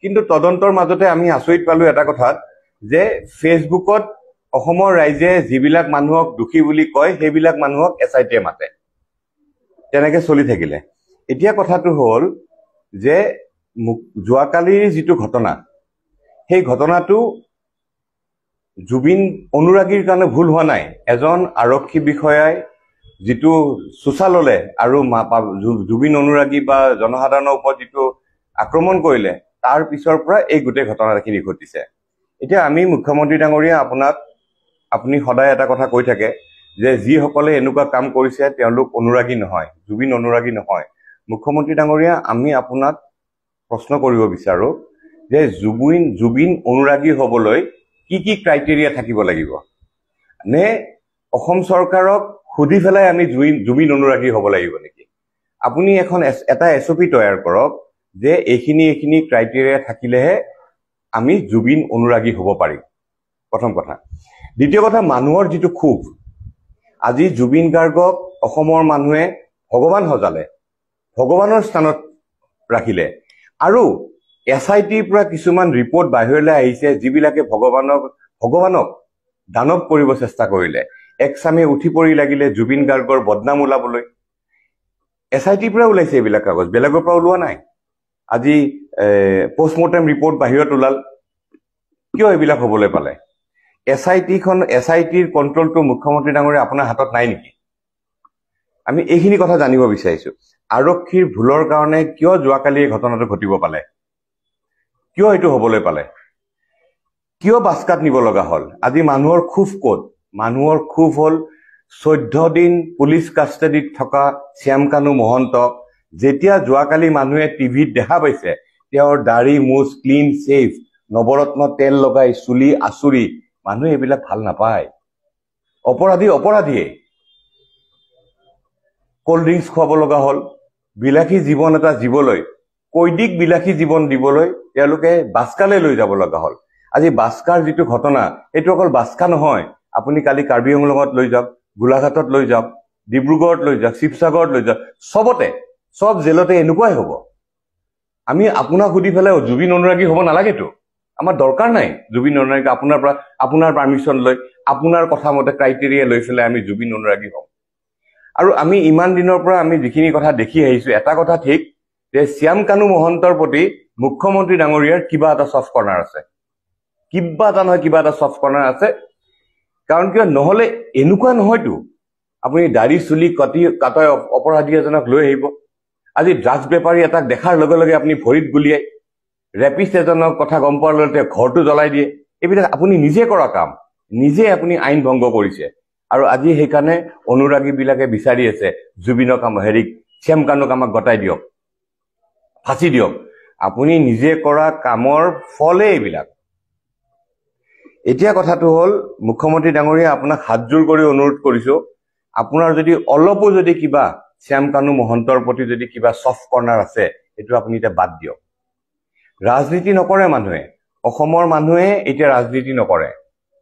কিন্তু তদন্তৰ মাজতে আমি আচৰিত পালো এটা কথাত যে ফেচবুকত অসমৰ ৰাইজে যিবিলাক মানুহক দোষী বুলি কয় সেইবিলাক মানুহক এছআইটিয়ে মাতে তেনেকে চলি থাকিলে এতিয়া কথাটো হ'ল যে যোৱাকালিৰ যিটো ঘটনা সেই ঘটনাটো জুবিন অনুৰাগীৰ কাৰণে ভুল হোৱা নাই এজন আৰক্ষী বিষয়াই যিটো সুচাললে আৰু জুবিন অনুৰাগী বা জনসাধাৰণৰ ওপৰত যিটো আক্ৰমণ কৰিলে তাৰ পিছৰ পৰা এই গোটেই ঘটনাখিনি ঘটিছে এতিয়া আমি মুখ্যমন্ত্ৰী ডাঙৰীয়া আপুনি সদায় এটা কথা কৈ থাকে যে যিসকলে এনেকুৱা কাম কৰিছে তেওঁলোক অনুৰাগী নহয় জুবিন অনুৰাগী নহয় মুখ্যমন্ত্ৰী ডাঙৰীয়া আমি আপোনাক প্ৰশ্ন কৰিব বিচাৰো যে জুবিন অনুৰাগী হ'বলৈ কি কি ক্ৰাইটেৰিয়া থাকিব লাগিব নে অসম চৰকাৰক খুদি ফেলাই আমি জুবিন অনুৰাগী হ'ব লাগিব নেকি আপুনি এখন এটা এছঅপি তৈয়াৰ কৰক যে এইখিনি ক্ৰাইটেৰিয়া থাকিলেহে আমি জুবিন অনুৰাগী হ'ব পাৰিম প্ৰথম কথা দ্বিতীয় কথা মানুহৰ যিটো ক্ষোভ আজি জুবিন গাৰ্গক অসমৰ মানুহে ভগৱান সজালে ভগৱানৰ স্থানত ৰাখিলে আৰু এছআইটিৰ পৰা কিছুমান ৰিপৰ্ট বাহিৰলৈ আহিছে যিবিলাকে ভগৱানক দানৱ কৰিব চেষ্টা কৰিলে একচামে উঠি পৰি লাগিলে জুবিন গাৰ্গৰ বদনাম ওলাবলৈ এছআইটিৰ পৰা ওলাইছে এইবিলাক কাগজ বেলেগৰ পৰা ওলোৱা নাই আজি পোষ্টমৰ্টেম ৰিপৰ্ট বাহিৰত ওলাল কিয় এইবিলাক হ'বলৈ পালে এছআইটিৰ কণ্ট্ৰলটো মুখ্যমন্ত্ৰী ডাঙৰীয়া আপোনাৰ হাতত নাই নেকি আমি এইখিনি কথা জানিব বিচাৰিছো আৰক্ষীৰ ভুলৰ কাৰণে কিয় যোৱাকালি এই ঘটনাটো ঘটিব পালে কিয় এইটো হ'বলৈ পালে কিয় বাস্কাত নিব লগা হ'ল আজি মানুহৰ ক্ষোভ ক'ত মানুহৰ ক্ষোভ হ'ল 14 দিন পুলিচ কাষ্টাডিত থকা শ্যামকানু মহন্ত যেতিয়া যোৱাকালি মানুহে টিভিত দেখা পাইছে তেওঁৰ দাড়ি মুছ ক্লিন চেভ নৱৰত্ন তেল লগাই চুলি আচুৰি মানুহে এইবিলাক ভাল নাপায় অপৰাধীয়ে কোল্ড ড্ৰিংকছ খুৱাব লগা হ'ল বিলাসী জীৱন এটা জীৱলৈ কৈদিক বিলাসী জীৱন দিবলৈ তেওঁলোকে বাস্কালৈ লৈ যাব লগা হ'ল আজি বাস্কাৰ যিটো ঘটনা এইটো অকল বাস্কা নহয় আপুনি কালি কাৰ্বি আংলঙত লৈ যাওক গোলাঘাটত লৈ যাওক ডিব্ৰুগড়ত লৈ যাওক শিৱসাগৰত লৈ যাওক সব জেলতে এনেকুৱাই হ'ব আমি আপোনাক সুধি পেলাই জুবিন অনুৰাগী হ'ব নালাগেতো আমাৰ দৰকাৰ নাই জুবিন অনুৰাগী আপোনাৰ পাৰ্মিশ্যন লৈ আপোনাৰ কথা মতে ক্ৰাইটেৰিয়া লৈ পেলাই আমি জুবিন অনুৰাগী হ'ম আৰু আমি ইমান দিনৰ পৰা আমি যিখিনি কথা দেখি আহিছো এটা কথা ঠিক যে শ্যামকানু মহন্তৰ প্ৰতি মুখ্যমন্ত্ৰী ডাঙৰীয়াৰ কিবা এটা চফ্ট কৰ্ণাৰ আছে কিবা এটা চফ্ট কৰ্ণাৰ আছে কাৰণ কিয় নহলে এনেকুৱা নহয়তো আপুনি দাড়ি চুলি কাটাই অপৰাধী এজনক লৈ আহিব আজি ড্ৰাগছ বেপাৰী এটাক দেখাৰ লগে লগে আপুনি ভৰিত গুলিয়াই ৰেপিষ্ট এজনৰ কথা গম পোৱাৰ লগে ঘৰটো জ্বলাই দিয়ে এইবিলাক আপুনি নিজে কৰা কাম নিজে আপুনি আইন ভংগ কৰিছে আৰু আজি সেইকাৰণে অনুৰাগীবিলাকে বিচাৰি আছে জুবিনক শ্যামকানুক আমাক গতাই দিয়ক ফাঁচি দিয়ক আপুনি নিজে কৰা কামৰ ফলে এইবিলাক এতিয়া কথাটো হ'ল মুখ্যমন্ত্ৰী ডাঙৰীয়া আপোনাক হাতজোৰ কৰি অনুৰোধ কৰিছো আপোনাৰ যদি অলপো যদি কিবা শ্যামকানু মহন্তৰ প্ৰতি যদি কিবা চফ্ট কৰ্ণাৰ আছে এইটো আপুনি এতিয়া বাদ দিয়ক ৰাজনীতি নকৰে মানুহে অসমৰ মানুহে এতিয়া ৰাজনীতি নকৰে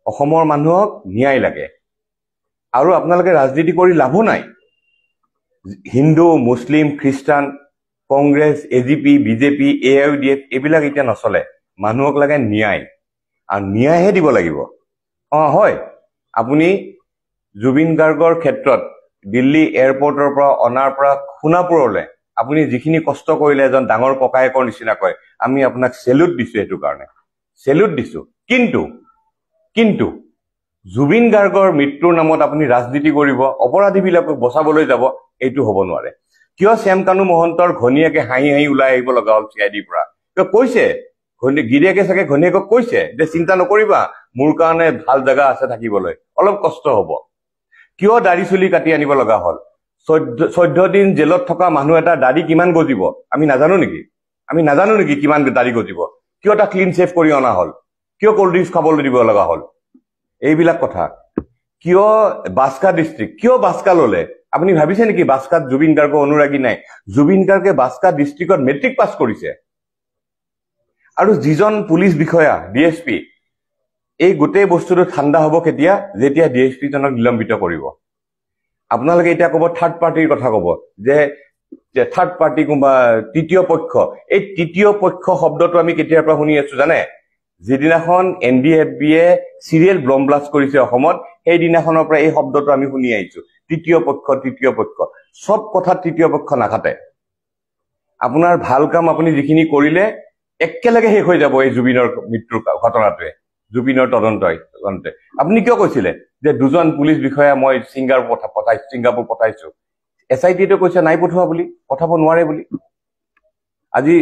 অসমৰ মানুহক ন্যায় লাগে আৰু আপোনালোকে ৰাজনীতি কৰি লাভো নাই হিন্দু মুছলিম খ্ৰীষ্টান কংগ্ৰেছ এজিপি বিজেপি AIUDF এইবিলাক এতিয়া নচলে মানুহক লাগে ন্যায় আৰু ন্যায়হে দিব লাগিব হয় আপুনি জুবিন গাৰ্গৰ ক্ষেত্ৰত দিল্লী এয়াৰপৰ্টৰ পৰা অনাৰ পৰা সোণাপুৰলৈ আপুনি যিখিনি কষ্ট কৰিলে এজন ডাঙৰ ককায়েকৰ নিচিনাকৈ আমি আপোনাক সেলুট দিছো এইটো কাৰণে সেলুট দিছো কিন্তু জুবিন গাৰ্গৰ মৃত্যুৰ নামত আপুনি ৰাজনীতি কৰিব অপৰাধীবিলাকক বচাবলৈ যাব এইটো হ'ব নোৱাৰে কিয় শ্যামকানু মহন্তৰ ঘনীয়েকে হাঁহি ওলাই আহিব লগা হ'ল CIDৰ পৰা কৈছে গিৰিয়েকে চাগে ঘনীয়েকক কৈছে যে চিন্তা নকৰিবা মোৰ কাৰণে ভাল জাগা আছে থাকিবলৈ অলপ কষ্ট হ'ব কিয় দাড়ি চুলি কাটি আনিব লগা হ'ল 14 দিন জেলত থকা মানুহ এটা দাড়ি কিমান গজিব আমি নাজানো নেকি কিমান দাড়ি গজিব কিয় এটা ক্লিন চেভ কৰি অনা হ'ল কিয় কোল্ড ড্ৰিংকছ খাবলৈ দিব লগা হ'ল এইবিলাক কথা কিয় বাস্কা ডিস্ট্ৰিক্ট কিয় বাস্কা ললে আপুনি ভাবিছে নেকি বাস্কাত জুবিন গাৰ্গ অনুৰাগী নাই জুবিন গাৰ্গে বাস্কা ডিস্ট্ৰিক্টত মেট্ৰিক পাছ কৰিছে আৰু যিজন পুলিচ বিষয়া DSP এই গোটেই বস্তুটো ঠাণ্ডা হ'ব কেতিয়া যেতিয়া DSP জনক নিলম্বিত কৰিব আপোনালোকে এতিয়া ক'ব থাৰ্ড পাৰ্টিৰ কথা ক'ব যে যে থাৰ্ড পাৰ্টি কোনোবা তৃতীয় পক্ষ, এই তৃতীয় পক্ষ শব্দটো আমি কেতিয়াৰ পৰা শুনি আছো জানে? যিদিনাখন NDFB-য়ে চিৰিয়েল বম ব্লাষ্ট কৰিছে অসমত, সেইদিনাখনৰ পৰা এই শব্দটো আমি শুনি আহিছো, তৃতীয় পক্ষ তৃতীয় পক্ষ। সব কথাত তৃতীয় পক্ষ নাখাতে। আপোনাৰ ভাল কাম আপুনি যিখিনি কৰিলে একেলগে শেষ হৈ যাব এই জুবিনৰ মৃত্যুৰ ঘটনাটোৱে, জুবিনৰ তদন্তে। আপুনি কিয় কৈছিলে যে 2জন পুলিচ বিষয়া মই ছিংগাপুৰ পঠাইছো? SIT-টো কৈছে নাই পঠোৱা বুলি, পঠাব নোৱাৰে বুলি। আজি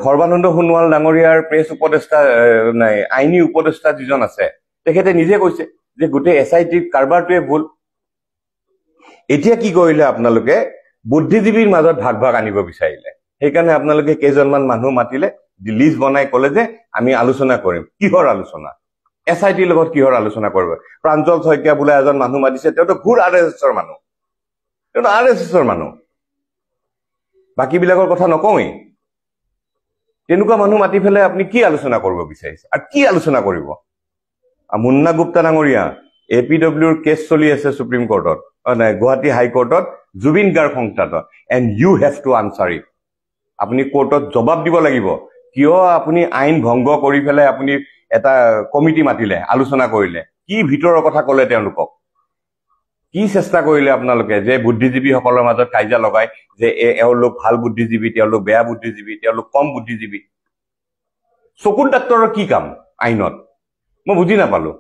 সৰ্বানন্দ সোণোৱাল ডাঙৰীয়াৰ প্ৰেছ উপদেষ্টা নাই, আইনী উপদেষ্টা যিজন আছে, তেখেতে নিজে কৈছে যে গোটেই SIT-ৰ কাৰবাৰটোৱে ভুল। এতিয়া কি কৰিলে আপোনালোকে? বুদ্ধিজীৱীৰ মাজত ভাগ ভাগ আনিব বিচাৰিলে। সেইকাৰণে আপোনালোকে কেইজনমান মানুহ মাতিলে, লিষ্ট বনাই ক'লে যে আমি আলোচনা কৰিম। কিহৰ আলোচনা? SIT-ৰ লগত কিহৰ আলোচনা কৰিব? প্ৰাঞ্জল শইকীয়া বোলে এজন মানুহ মাতিছে, তেওঁতো ঘূৰ RSSৰ মানুহ, তেওঁতো RSSৰ মানুহ। বাকীবিলাকৰ কথা নকওঁৱেই। তেনেকুৱা মানুহ মাতি পেলাই আপুনি কি আলোচনা কৰিব বিচাৰিছে? আৰু কি আলোচনা কৰিব? মুন্না গুপ্তা ডাঙৰীয়া, APWৰ কেছ চলি আছে সুপ্ৰিম কোৰ্টত, নাই গুৱাহাটী হাইকোৰ্টত, জুবিন গাৰ্গ সংক্ৰান্তত, and you have to answer it. আপুনি কোৰ্টত জবাব দিব লাগিব, কিয় আপুনি আইন ভংগ কৰি পেলাই আপুনি এটা কমিটি মাতিলে, আলোচনা কৰিলে, কি ভিতৰৰ কথা ক'লে তেওঁলোকক, কি চেষ্টা কৰিলে আপোনালোকে যে বুদ্ধিজীৱীসকলৰ মাজত কাজিয়া লগাই যে এওঁলোক ভাল বুদ্ধিজীৱী, তেওঁলোক বেয়া বুদ্ধিজীৱী, তেওঁলোক কম বুদ্ধিজীৱী। চকুৰ ডাক্তৰৰ কি কাম আইনত? মই বুজি নাপালো।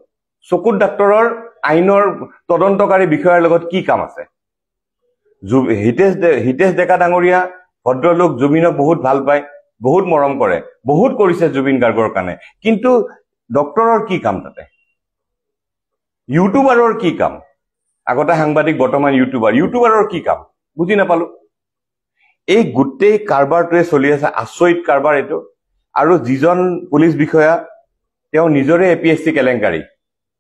চকুৰ ডাক্তৰৰ আইনৰ তদন্তকাৰী বিষয়াৰ লগত কি কাম আছে? হিতেশ ডেকা ডাঙৰীয়া ভদ্ৰলোক, জুবিনক বহুত ভাল পায়, বহুত মৰম কৰে, বহুত কৰিছে জুবিন গাৰ্গৰ কাৰণে, কিন্তু ডক্তৰৰ কি কাম তাতে? ইউটিউবাৰৰ কি কাম? আগতে সাংবাদিক, বৰ্তমান ইউটিউবাৰৰ কি কাম? বুজি নাপালো। এই গোটেই কাৰবাৰটোৱে চলি আছে, আচৰিত কাৰবাৰ এইটো। আৰু যিজন পুলিচ বিষয়া, তেওঁ নিজৰে APSC কেলেংকাৰী,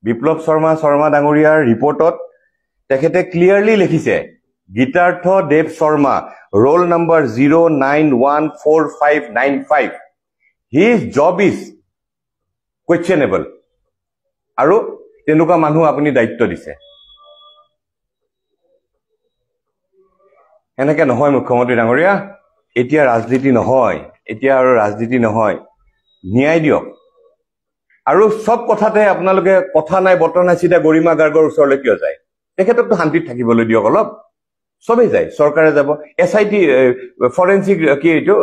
বিপ্লৱ শৰ্মা ডাঙৰীয়াৰ ৰিপৰ্টত তেখেতে ক্লিয়াৰলি লিখিছে, Gitartha Dev Sharma, roll number 09149595, his job is questionable. আৰু তেনেকুৱা মানুহ আপুনি দায়িত্ব দিছে। এনেকে নহয় মুখ্যমন্ত্ৰী ডাঙৰীয়া, এতিয়া ৰাজনীতি নহয়, এতিয়া আৰু ৰাজনীতি নহয়, ন্যায় দিয়ক। আৰু সব কথাতে আপোনালোকে কথা নাই বতৰা নাই, চিধা গৰিমা গাৰ্গৰ ওচৰলৈ কিয় যায়? তেখেতকতো শান্তিত থাকিবলৈ দিয়ক অলপ। সবেই যায়, চৰকাৰে যাব। SIT ফৰেনচিক কি এইটো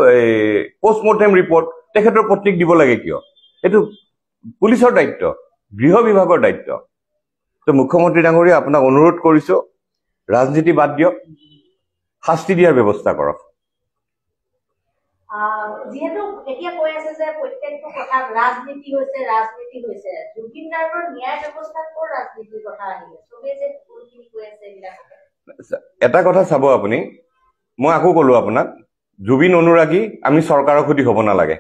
পষ্টমৰ্টেম ৰিপৰ্ট তেখেতৰ পত্নীক দিব লাগে কিয়? এইটো পুলিচৰ দায়িত্ব, গৃহ বিভাগৰ দায়িত্ব। তো মুখ্যমন্ত্ৰী ডাঙৰীয়া, আপোনাক অনুৰোধ কৰিছো, ৰাজনীতি বাদ দিয়ক, শাস্তি দিয়াৰ ব্যৱস্থা কৰক। যিহেতু এতিয়া কৈ আছে যে প্ৰত্যেকটো কথা ৰাজনীতি হৈছে, জুবিন গাৰ্গৰ ন্যায় ব্যৱস্থাত কৰ ৰাজনীতিৰ কথা আহিলে? চবেই যে কোনখিনি কৈ আছে এইবিলাক। এটা কথা চাব আপুনি, মই আকৌ কলো আপোনাক, জুবিন অনুৰাগী আমি চৰকাৰৰ সৈতে হ'ব নালাগে,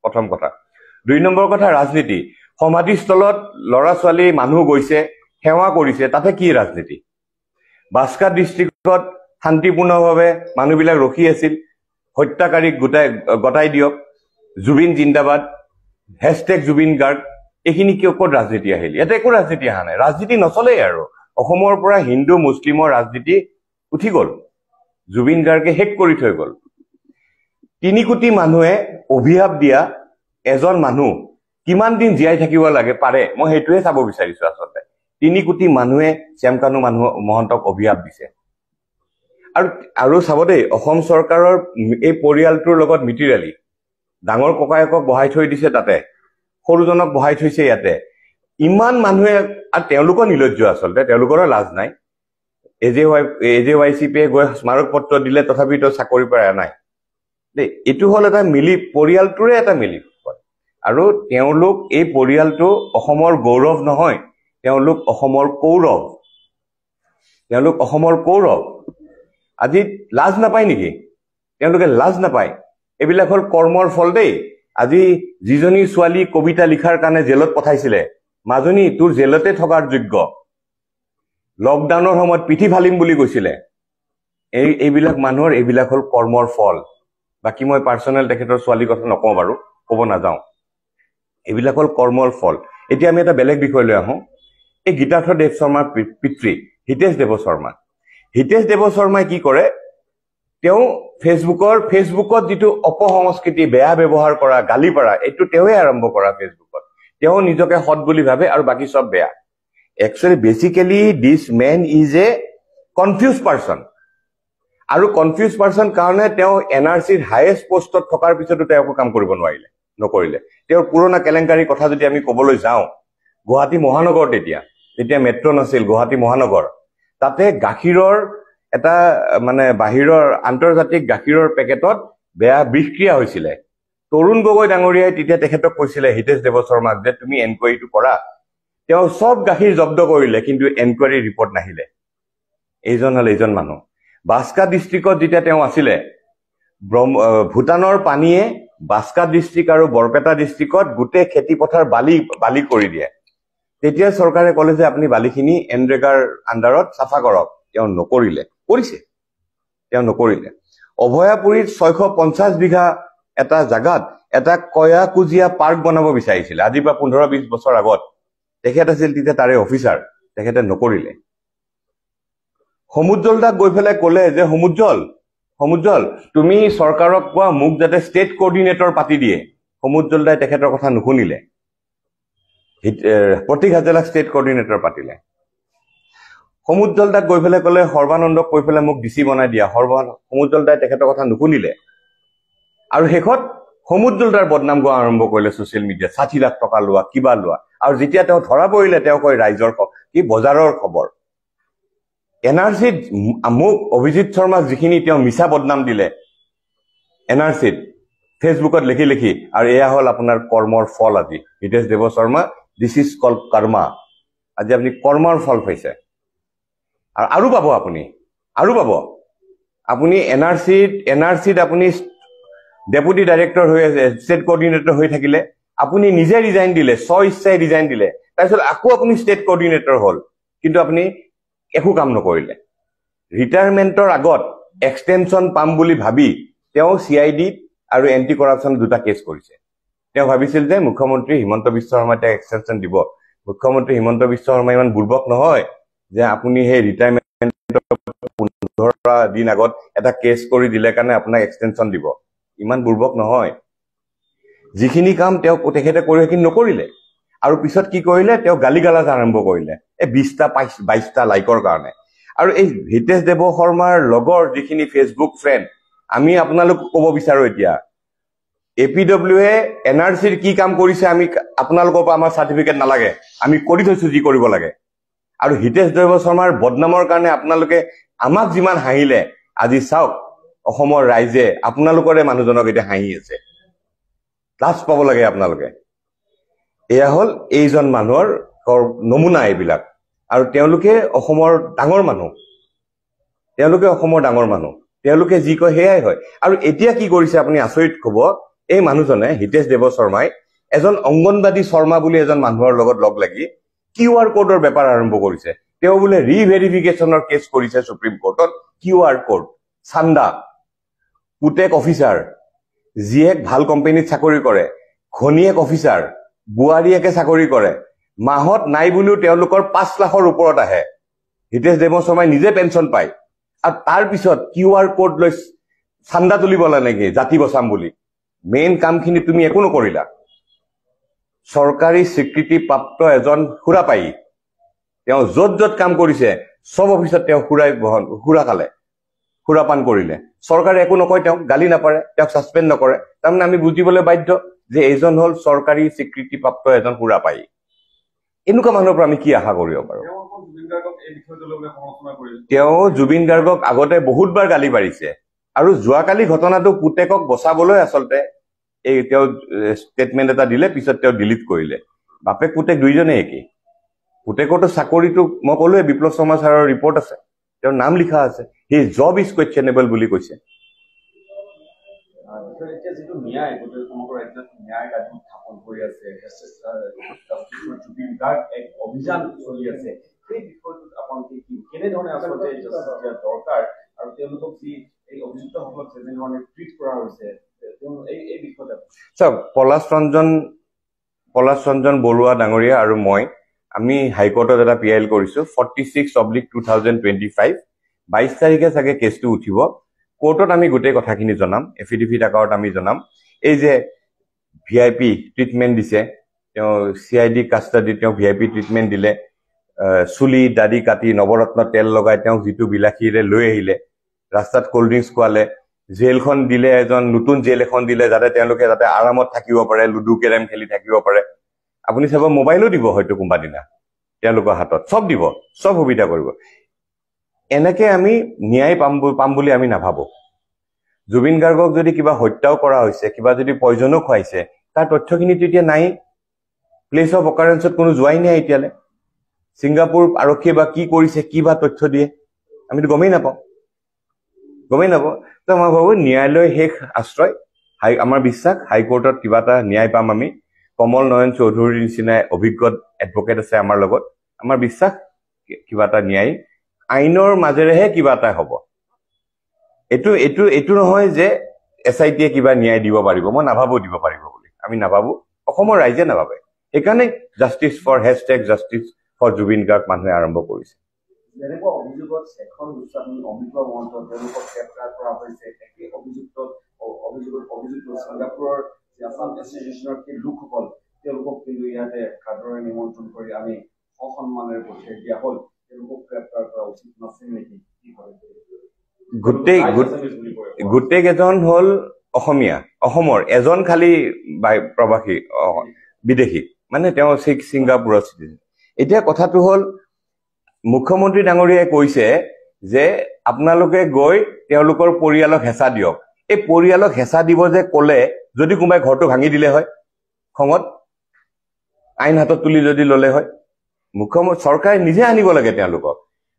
প্ৰথম কথা। 2 নম্বৰ কথা, ৰাজনীতি। সমাধিস্থলত ল'ৰা ছোৱালী মানুহ গৈছে, সেৱা কৰিছে, তাতে কি ৰাজনীতি? বাস্কাৰ ডিষ্ট্ৰিক্টত শান্তিপূৰ্ণভাৱে মানুহবিলাক ৰখি আছিল, হত্যাকাৰীক গতাই দিয়ক, জুবিন জিন্দাবাদ, #জুবিন গাৰ্গ, এইখিনি কিয় ক'ত ৰাজনীতি আহিল? ইয়াতে একো ৰাজনীতি অহা নাই, ৰাজনীতি নচলেই আৰু। অসমৰ পৰা হিন্দু মুছলিমৰ ৰাজনীতি উঠি গ'ল, জুবিন গাৰ্গে শেষ কৰি থৈ গ'ল। 3 কোটি মানুহে অভিশাপ দিয়া এজন মানুহ কিমান দিন জীয়াই থাকিব লাগে পাৰে, মই সেইটোৱে চাব বিচাৰিছো আচলতে। 3 কোটি মানুহে শ্যামকানু মহন্তক অভিশাপ দিছে। আৰু চাব দেই, অসম চৰকাৰৰ এই পৰিয়ালটোৰ লগত মিতিৰালি, ডাঙৰ ককায়েকক বহাই থৈ দিছে তাতে, সৰুজনক বহাই থৈছে ইয়াতে। ইমান মানুহে, আৰু তেওঁলোকৰ নিলজ্জ, আচলতে তেওঁলোকৰো লাজ নাই। AJYCP-য়ে গৈ স্মাৰক পত্ৰ দিলে, তথাপিতো চাকৰিৰ পৰা নাই দেই। এইটো হ'ল এটা পৰিয়ালটোৰে এটা মিলি। আৰু তেওঁলোক, এই পৰিয়ালটো অসমৰ গৌৰৱ নহয়, তেওঁলোক অসমৰ কৌৰৱ। আজি লাজ নাপায় নেকি? তেওঁলোকে লাজ নাপায়। এইবিলাক হ'ল কৰ্মৰ ফল দেই। আজি যিজনী ছোৱালী কবিতা লিখাৰ কাৰণে জেলত পঠাইছিলে, মাজনী তোৰ জেলতে থকাৰ যোগ্য, লকডাউনৰ সময়ত পিঠি ফালিম বুলি কৈছিলে। এইবিলাক মানুহৰ, এইবিলাক হ'ল কৰ্মৰ ফল। বাকী মই পাৰ্চনেল তেখেতৰ ছোৱালীৰ কথা নকওঁ বাৰু, ক'ব নাযাওঁ। এইবিলাক হ'ল কৰ্মৰ ফল। এতিয়া আমি এটা বেলেগ বিষয়লৈ আহোঁ। এই গীতাৰ্থ দেৱ শৰ্মাৰ পিতৃ হিতেশ দেৱ শৰ্মা, হিতেশ দেৱ শৰ্মাই কি কৰে, তেওঁ ফেচবুকত যিটো অপসংস্কৃতি বেয়া ব্যৱহাৰ কৰা গালি পাৰা এইটো তেওঁৱে আৰম্ভ কৰা ফেচবুকত তেওঁ নিজকে সৎ বুলি ভাবে আৰু বাকি সব বেয়া actually basically this man is a confuse person আৰু কনফিউজ পাৰ্সন কাৰণে তেওঁ এনআৰসিৰ হাইয়েষ্ট পোষ্টত থকাৰ পিছতো তেওঁ একো কাম কৰিব নকৰিলে তেওঁৰ পুৰণা কেলেংকাৰী কথা যদি আমি ক'বলৈ যাওঁ গুৱাহাটী মহানগৰ তেতিয়া মেট্ৰো নাছিল গুৱাহাটী মহানগৰ তাতে গাখীৰৰ এটা মানে বাহিৰৰ আন্তৰ্জাতিক গাখীৰৰ পেকেটত বেয়া বিষক্ৰিয়া হৈছিলে তৰুণ গগৈ ডাঙৰীয়াই তেতিয়া তেখেতক কৈছিলে হিতেশ দেৱ শৰ্মাক যে তুমি এনকোয়াৰীটো কৰা তেওঁ সব গাখীৰ জব্দ কৰিলে কিন্তু এনকোয়াৰী ৰিপৰ্ট নাহিলে এইজন মানুহ বাস্কা ডিস্ট্ৰিক্টত যেতিয়া তেওঁ আছিলে ভূটানৰ পানীয়ে বাস্কা ডিস্ট্ৰিক্ট আৰু বৰপেটা ডিস্ট্ৰিক্টত গোটেই খেতি পথাৰ বালি কৰি দিয়ে তেতিয়া চৰকাৰে ক'লে যে আপুনি বালিখিনি এনৰেগাৰ আণ্ডাৰত চাফা কৰক তেওঁ নকৰিলে অভয়াপুৰীত 650 বিঘা এটা জাগাত এটা কয়াকুজিয়া পাৰ্ক বনাব বিচাৰিছিল আজি বা 15-20 বছৰ আগত তেখেত আছিল তেতিয়া তাৰে অফিচাৰ তেখেতে নকৰিলে সমুজ্জ্বলদাক গৈ পেলাই ক'লে যে সমুজ্জ্বল তুমি চৰকাৰক কোৱা মোক যাতে ষ্টেট কোঅৰ্ডিনেটৰ পাতি দিয়ে সমুজ্জ্বলদাই তেখেতৰ কথা নুশুনিলে প্ৰতীক হাজেলাক ষ্টেট কোঅৰ্ডিনেটৰ পাতিলে সমুজ্জ্বলদাক গৈ পেলাই ক'লে সৰ্বানন্দক কৈ পেলাই মোক ডিচি বনাই দিয়া সমুজ্জ্বলদাই তেখেতৰ কথা নুশুনিলে আৰু শেষত সমুজ্জ্বলদাৰ বদনাম গোৱা আৰম্ভ কৰিলে ছচিয়েল মিডিয়াত 60 লাখ টকা লোৱা কিবা লোৱা আৰু যেতিয়া তেওঁ ধৰা পৰিলে তেওঁ কয় ৰাইজৰ কি বজাৰৰ খবৰ এনআৰসিত মোক অভিজিত শৰ্মাক যিখিনি তেওঁ মিছা বদনাম দিলে এনআৰসিত ফেচবুকত লিখি আৰু এয়া হ'ল আপোনাৰ কৰ্মৰ ফল আজি হিতেশ দেৱ শৰ্মা দিস ইজ কল্ড কৰ্মা আজি আপুনি কৰ্মৰ ফল পাইছে আৰু পাব আপুনি এনআৰসিত আপুনি ডেপুটি ডাইৰেক্টৰ হৈ আছে ষ্টেট কোঅৰ্ডিনেটৰ হৈ থাকিলে আপুনি নিজে ৰিজাইন দিলে ইচ্ছাই ৰিজাইন দিলে তাৰপিছত আকৌ আপুনি ষ্টেট কোঅৰ্ডিনেটৰ হ'ল কিন্তু আপুনি একো কাম নকৰিলে ৰিটায়াৰমেণ্টৰ আগত এক্সটেনশ্যন পাম বুলি ভাবি তেওঁ CID আৰু এন্টি কৰাপশ্যন দুটা কেছ কৰিছে তেওঁ ভাবিছিল যে মুখ্যমন্ত্ৰী হিমন্ত বিশ্ব শৰ্মাই তেওঁক এক্সটেনশ্যন দিব মুখ্যমন্ত্ৰী হিমন্ত বিশ্ব শৰ্মা ইমান বুৰ্বক নহয় যে আপুনি সেই ৰিটায়াৰমেণ্টৰ 15 দিন আগত এটা কেছ কৰি দিলে কাৰণে আপোনাক এক্সটেনশ্যন দিব ইমান বুৰ্বক নহয় যিখিনি কাম তেওঁ তেখেতে কৰি সেইখিনি নকৰিলে আৰু পিছত কি কৰিলে তেওঁ গালিগালাজ আৰম্ভ কৰিলে 20টা 22টা লাইকৰ কাৰণে আৰু এই হিতেশ দেৱ শৰ্মাৰ লগৰ যিখিনি ফেচবুক ফ্ৰেণ্ড আমি আপোনালোক ক'ব বিচাৰো এতিয়া APWA এনআৰসিৰ কি কাম কৰিছে আমি আপোনালোকৰ পৰা আমাৰ সাৰ্টিফিকেট নালাগে আমি কৰি থৈছো যি কৰিব লাগে আৰু হিতেশ দেৱ শৰ্মাৰ বদনামৰ কাৰণে আপোনালোকে আমাক যিমান হাঁহিলে আজি চাওক অসমৰ ৰাইজে আপোনালোকৰে মানুহজনক এতিয়া হাঁহি আছে লাজ পাব লাগে আপোনালোকে এয়া হ'ল এইজন মানুহৰ নমুনা এইবিলাক আৰু তেওঁলোকে অসমৰ ডাঙৰ মানুহ তেওঁলোকে যি কয় সেয়াই হয় আৰু এতিয়া কি কৰিছে আপুনি আচৰিত ক'ব এই মানুহজনে হিতেশ দেৱ শৰ্মাই এজন অংগনবাদী শৰ্মা বুলি এজন মানুহৰ লগত লগ লাগি QR কোডৰ বেপাৰ আৰম্ভ কৰিছে তেওঁ বোলে ৰিভেৰিফিকেশ্যনৰ কেছ কৰিছে সুপ্ৰিম কোৰ্টত QR কোড চান্দা পুতেক অফিচাৰ জীয়েক ভাল কোম্পানীত চাকৰি কৰে ঘনীয়েক অফিচাৰ বুৱাৰীয়েকে চাকৰি কৰে মাহত নাই বুলিও তেওঁলোকৰ 5 লাখৰ ওপৰত আহে হিতেশ দেৱ শৰ্মাই নিজে পেঞ্চন পায় আৰু তাৰ পিছত QR কোড লৈ চান্দা তুলিবলা নেকি জাতি বচাম বুলি মেইন কামখিনি তুমি একো নকৰিলা চৰকাৰী স্বীকৃতি প্ৰাপ্ত এজন খুৰাপাই তেওঁ য'ত কাম কৰিছে সব অফিচত তেওঁ খুৰাপান কৰিলে চৰকাৰে একো নকয় তেওঁক গালি নাপাৰে তেওঁক সাসপেন্ড নকৰে তাৰমানে আমি বুজিবলৈ বাধ্য যে এইজন হ'ল চৰকাৰী স্বীকৃতি প্ৰাপ্ত এজন খুৰাপাই এনেকুৱা মানুহৰ পৰা আমি কি আশা কৰিব পাৰো তেওঁ জুবিন গাৰ্গক আগতে বহুতবাৰ গালি পাৰিছে আৰু যোৱাকালি ঘটনাটো পুতেকক বচাবলৈ আচলতে এই তেওঁ ষ্টেটমেন্ট এটা দিলে পিছত তেওঁ ডিলিট কৰিলে বাপেক পুতেক দুইজনে একেই পুতেকৰটো চাকৰিটো মই ক'লোৱে বিপ্লৱ শৰ্মা ছাৰৰ ৰিপৰ্ট আছে তেওঁৰ নাম লিখা আছে হিজ জব ইজ কুৱেশ্যনেবল বুলি কৈছে যিটো ন্যায় সমগ্ৰ ৰাজ্যত ন্যায় কাৰ্য স্থাপন কৰি আছে জুবিন গাৰ্গ এক অভিযান চলি আছে সেই বিষয়টোত আপোনালোকে কেনেধৰণে আচলতে দৰকাৰ আৰু তেওঁলোকক যি এই অভিযুক্তসকলক যেনেধৰণে ট্ৰিট কৰা হৈছে এই বিষয়ত চাওক পলাশ ৰঞ্জন বৰুৱা ডাঙৰীয়া আৰু মই আমি হাইকোৰ্টত এটা PIL কৰিছো 46/2025 22 তাৰিখে চাগে কেছটো উঠিব কোৰ্টত আমি গোটেই কথাখিনি জনাম, এফিডেভিট আকাৰত আমি জনাম। এই যে VIP ট্ৰিটমেণ্ট দিছে, তেওঁ CID কাষ্টাডিত তেওঁ VIP ট্ৰিটমেণ্ট দিলে, চুলি দাড়ি কাটি নৱৰত্ন তেল লগাই তেওঁ যিটো বিলাসীৰে লৈ আহিলে, ৰাস্তাত কোল্ড ড্ৰিংকছ খোৱালে, জেলখন দিলে, এজন নতুন জেল এখন দিলে যাতে তেওঁলোকে যাতে আৰামত থাকিব পাৰে, লুডু কেৰেম খেলি থাকিব পাৰে। আপুনি চাব মোবাইলো দিব হয়তো কোনোবা দিনা তেওঁলোকৰ হাতত, চব দিব, চব সুবিধা কৰিব। এনেকে আমি ন্যায় পাম বুলি আমি নাভাবো। জুবিন গাৰ্গক যদি কিবা হত্যাও কৰা হৈছে, কিবা যদি পয়জনো খুৱাইছে, তাৰ তথ্যখিনিতো এতিয়া নাই। প্লেচ অফ অকাৰেঞ্চত কোনো যোৱাই নাই এতিয়ালৈ। ছিংগাপুৰ আৰক্ষীয়ে বা কি কৰিছে, কি বা তথ্য দিয়ে, আমিতো গমেই নাপাওঁ। তো মই ভাবো ন্যায়ালয় শেষ আশ্ৰয়। আমাৰ বিশ্বাস হাইকোৰ্টত কিবা এটা ন্যায় পাম আমি। কমল নয়ন চৌধুৰীৰ নিচিনা অভিজ্ঞ এডভকেট আছে আমাৰ লগত। আমাৰ বিশ্বাস কিবা এটা ন্যায় আইনৰ মাজেৰেহে কিবা এটা হ'ব। এইটো নহয় যে SITয়ে কিবা ন্যায় দিব পাৰিব, মই নাভাবো দিব পাৰিব বুলি, আমি নাভাবো, অসমৰ ৰাইজে নাভাবে। সেইকাৰণে জাষ্টিছ ফৰ জুবিন গাৰ্গ মানুহে আৰম্ভ কৰিছে। যেনেকুৱা অভিযোগত শেখৰ গোস্বামী, অমিত মহন্ত তেওঁলোকক গ্ৰেপ্তাৰ কৰা হৈছে, একে অভিযুক্ত ছিংগাপুৰৰ আছাম এছ'চিয়েশ্যনৰ সেই লোকসকল তেওঁলোকক কিন্তু ইয়াতে সাদৰে নিমন্ত্ৰণ কৰি আমি সসন্মানেৰে পঠিয়াই দিয়া হ'ল। তেওঁলোকক গ্ৰেপ্তাৰ কৰা উচিত নাছিল নেকি? গোটেই কেইজন হ'ল অসমীয়া, অসমৰ এজন খালি প্ৰবাসী বিদেশী, মানে তেওঁ ছিংগাপুৰৰ চিটিজেন। এতিয়া কথাটো হ'ল মুখ্যমন্ত্ৰী ডাঙৰীয়াই কৈছে যে আপোনালোকে গৈ তেওঁলোকৰ পৰিয়ালক হেঁচা দিয়ক। এই পৰিয়ালক হেঁচা দিব যে ক'লে, যদি কোনোবাই ঘৰটো ভাঙি দিলে হয়, খঙত আইন হাতত তুলি যদি ল'লে হয়, চৰকাৰে নিজে আনিব লাগে তেওঁলোকক।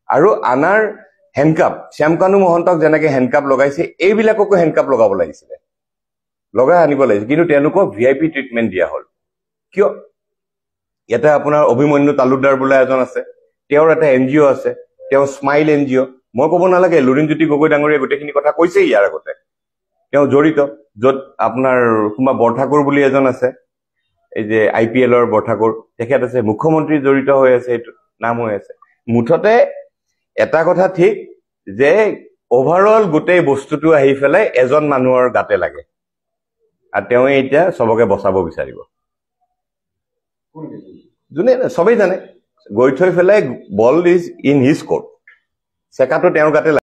আৰু আনাৰ হেণ্ডকাপ, শ্যামকানু মহন্তক যেনেকে হেণ্ডকাপ লগাইছে, এইবিলাককো হেণ্ডকাপ লগাব লাগিছিলে, লগাই আনিব লাগিছিল। কিন্তু তেওঁলোকক VIP ট্ৰিটমেণ্ট দিয়া হ'ল। কিয়? ইয়াতে আপোনাৰ অভিমন্যু তালুকদাৰ বোলা এজন আছে, তেওঁৰ এটা NGO আছে, তেওঁ স্মাইল NGO। মই ক'ব নালাগে, লুৰিণজ্যোতি গগৈ ডাঙৰীয়াই গোটেইখিনি কথা কৈছে ইয়াৰ আগতে। তেওঁ জড়িত, য'ত আপোনাৰ কোনোবা বৰঠাকুৰ বুলি এজন আছে, এই যে IPLৰ বৰঠাকুৰ, তেখেত আছে, মুখ্যমন্ত্ৰী জড়িত হৈ আছে, এইটো নাম হৈ আছে। মুঠতে এটা কথা ঠিক যে অভাৰঅল গোটেই বস্তুটো আহি পেলাই এজন মানুহৰ গাতে লাগে, আৰু তেওঁ এতিয়া চবকে বচাব বিচাৰিব। যোনে চবেই জানে, গৈ থৈ পেলাই বল ইজ ইন হিজ কোৰ্ট, চেকাটো তেওঁৰ গাতে লাগে।